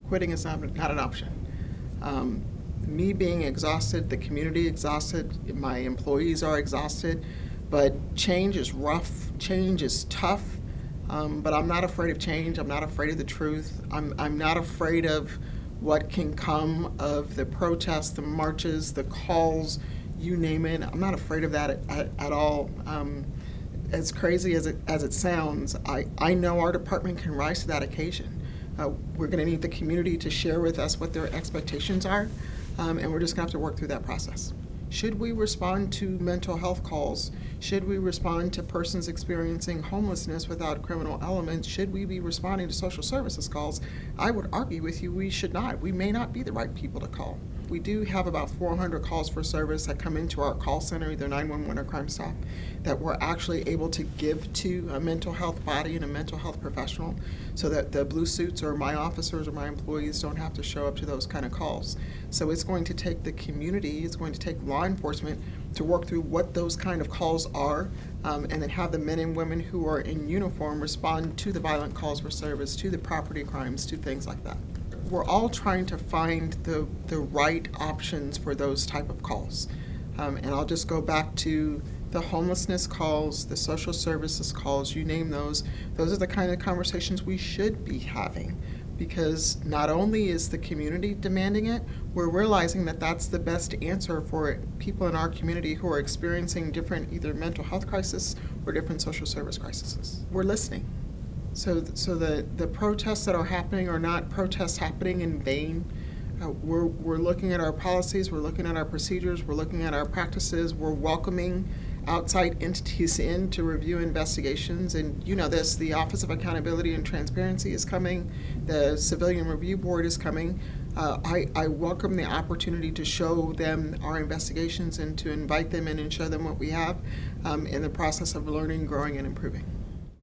Quitting is not an option. Me being exhausted, the community exhausted, my employees are exhausted, but change is rough, change is tough, but I'm not afraid of change. I'm not afraid of the truth. I'm not afraid of what can come of the protests, the marches, the calls, you name it. I'm not afraid of that at all. As crazy as it sounds, I know our department can rise to that occasion. We're going to need the community to share with us what their expectations are, and we're just going to have to work through that process. Should we respond to mental health calls? Should we respond to persons experiencing homelessness without criminal elements? Should we be responding to social services calls? I would argue with you we should not. We may not be the right people to call. We do have about 400 calls for service that come into our call center, either 911 or Crime Stop, that we're actually able to give to a mental health body and a mental health professional so that the blue suits or my officers or my employees don't have to show up to those kind of calls. So it's going to take the community, it's going to take law enforcement to work through what those kind of calls are, and then have the men and women who are in uniform respond to the violent calls for service, to the property crimes, to things like that. We're all trying to find the right options for those type of calls. And I'll just go back to the homelessness calls, the social services calls, you name those. Those are the kind of conversations we should be having, because not only is the community demanding it, we're realizing that that's the best answer for people in our community who are experiencing different either mental health crisis or different social service crises. We're listening. So the protests that are happening are not protests happening in vain. We're looking at our policies, we're looking at our procedures, we're looking at our practices, we're welcoming outside entities in to review investigations. And you know this, the Office of Accountability and Transparency is coming, the Civilian Review Board is coming. I welcome the opportunity to show them our investigations and to invite them in and show them what we have in the process of learning, growing, and improving.